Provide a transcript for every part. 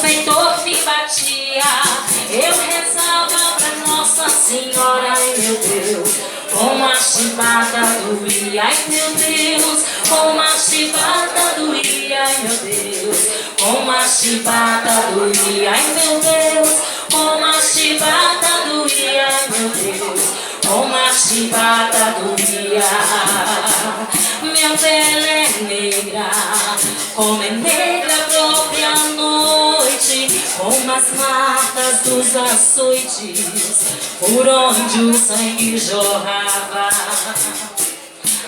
feitor me batia, eu rezava pra Nossa Senhora, ai meu Deus. Como a chibata doía, ai meu Deus. Como a chibata doía, ai meu Deus. Como a chibata doía, ai meu Deus. Como a chibata doía, ai meu Deus. Como a chibata doía. Minha pele é negra, como é negra a própria noite, como as marcas dos açoites, por onde o sangue jorrava.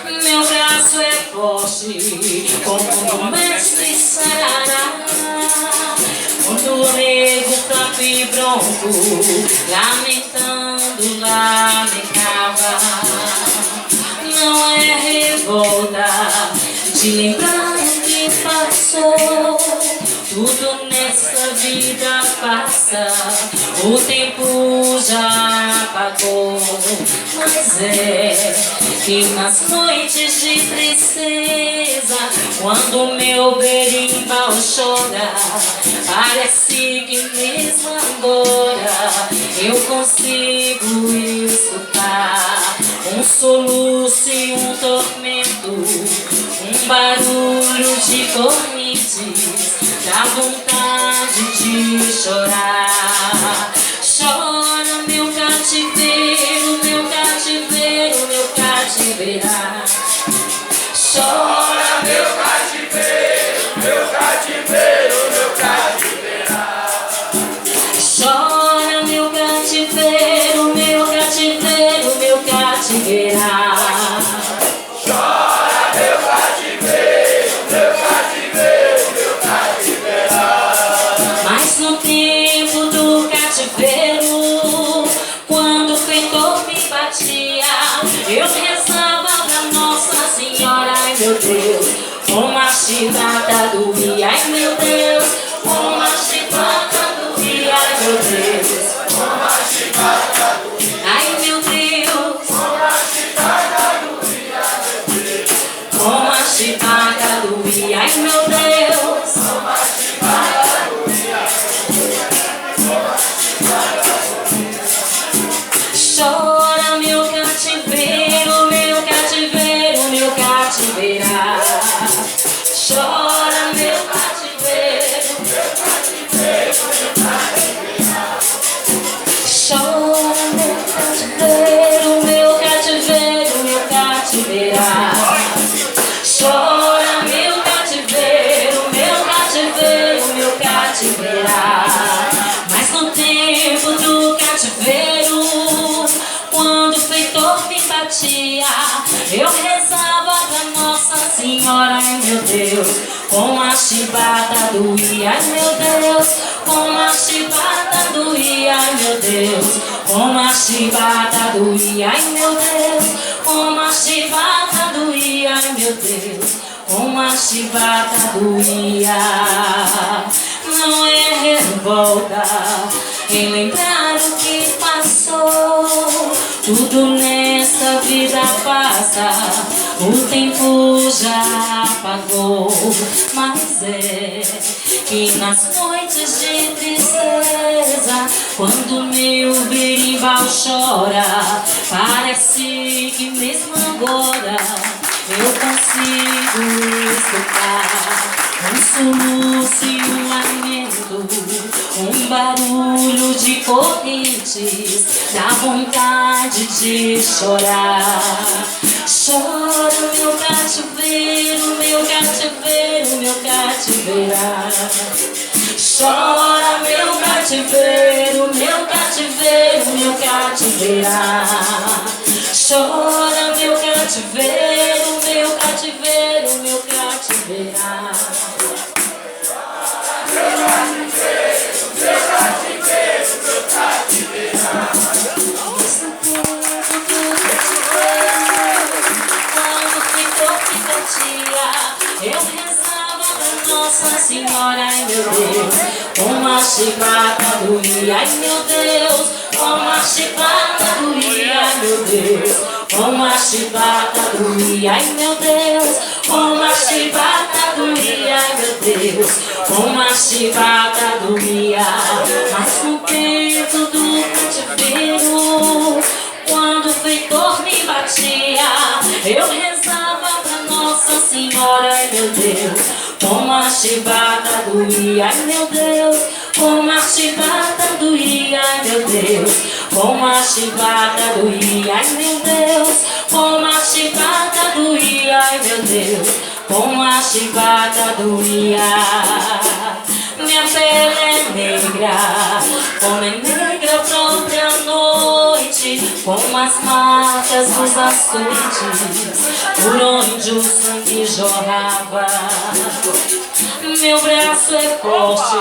Meu braço é forte, como no mestre Ceará, quando o negro, fraco e bronco, lamentando, lamentava. Não é revolta de lembrar o que passou. Tudo nessa vida passa, o tempo já apagou. Mas é que nas noites de tristeza, quando meu berimbau chora, parece que mesmo agora eu consigo escutar um soluço e um tormento, um barulho de correntes, dá vontade de chorar. Chora meu cativeiro, meu cativeiro, meu cativeirá. Chora meu cativeiro, meu cativeiro, meu cativeirá. Chora meu cativeiro, meu cativeiro, meu cativeirá. Chora meu cativeiro, meu cativeiro, meu cativeirá. Mas no tempo do cativeiro, quando o feitor me batia, eu rezava pra Nossa Senhora, ai meu Deus. Como a chibata doía, ai meu Deus. Como a chibata doía, ai meu Deus. Como a chibata doía, ai meu Deus. Como a chibata doía, ai meu Deus. Como a chibata doía, ai meu Deus. Como a chibata doía, como a chibata doía. Chora meu cativeiro, meu cativeiro, meu cativeirá. Chora meu cativeiro, meu cativeiro, meu cativeirá. Chora meu cativeiro, meu cativeiro, meu cativeirá. Chora meu cativeiro, meu cativeiro, meu cativeirá. Mas no tempo do cativeiro, quando o feitor me batia, eu rezava pra Nossa Senhora, ai meu Deus. Como a chibata doía, ai meu Deus. Como a chibata doía, ai meu Deus. Como a chibata doía, ai meu Deus. Como a chibata doía, ai meu Deus. Como a chibata doía. Não é revolta em lembrar o que passou. Tudo nessa vida passa, o tempo já apagou. Mas é que nas noites de tristeza, quando meu berimbau chora, parece que mesmo agora eu consigo escutar um soluço e um lamento, um barulho de correntes, dá vontade de chorar. Chora meu cativeiro, meu cativeiro, meu cativeirá. Chora meu cativeiro, meu cativeiro, meu cativeirá. Chora meu cativeiro, meu cativeiro, meu cativeirá. Meu cativeiro, meu cativeiro, meu cativeirá. Quando ficou que batia, eu rezava pra Nossa Senhora, ai meu Deus. Como a chibata doía, ai meu Deus. Como a chibata doía, ai meu Deus. Como a chibata doía, ai meu Deus. Como a chibata doía, ai meu Deus. Como a chibata doía. chibata doía, ai meu Deus, como a chibata doía, ai meu Deus, como a chibata doía, ai meu Deus, como a chibata doía, ai meu Deus, como a chibata doía. Minha pele é negra, como é negra a própria noite, como as marcas dos açoites, por onde o sangue jorrava. Meu braço é forte,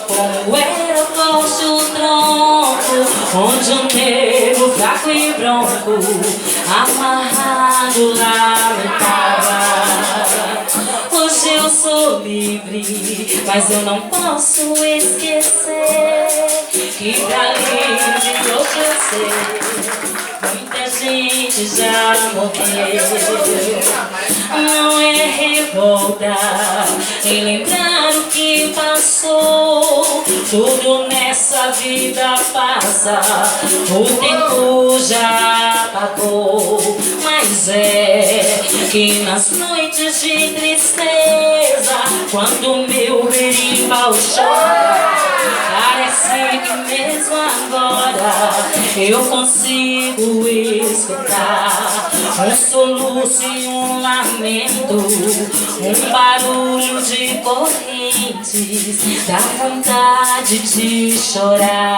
como era forte o tronco, onde o negro fraco e bronco, amarrado lamentava. Hoje eu sou livre, mas eu não posso esquecer que pra livre enlouquecer muita gente já morreu. Não é revolta em lembrar o que passou, tudo nessa vida passa, o tempo já apagou. Mas é que nas noites de tristeza, quando meu berimbau chora, parece que mesmo agora eu consigo escutar um soluço e um lamento, um barulho de correntes, dá vontade de chorar.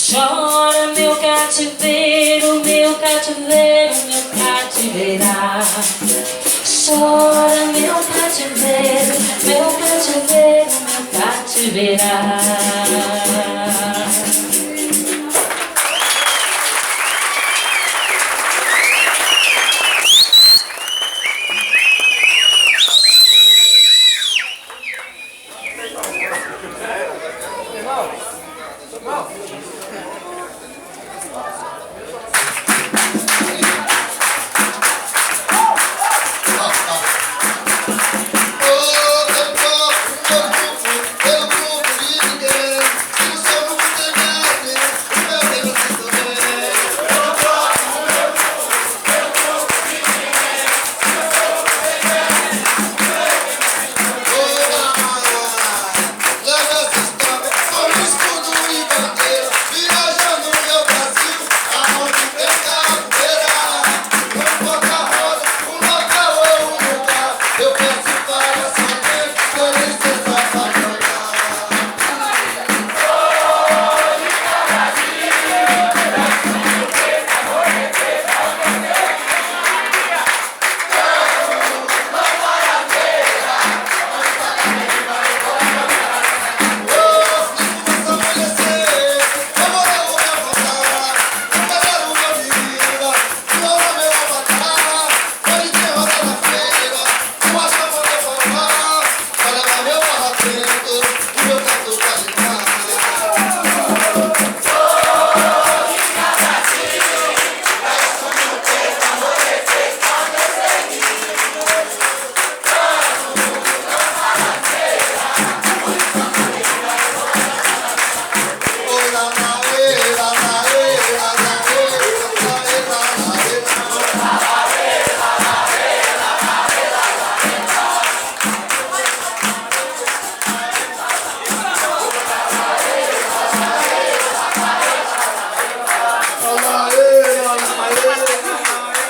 Chora meu cativeiro, meu cativeiro, meu cativeira. Chora meu cativeiro, meu cativeiro, meu cativeira.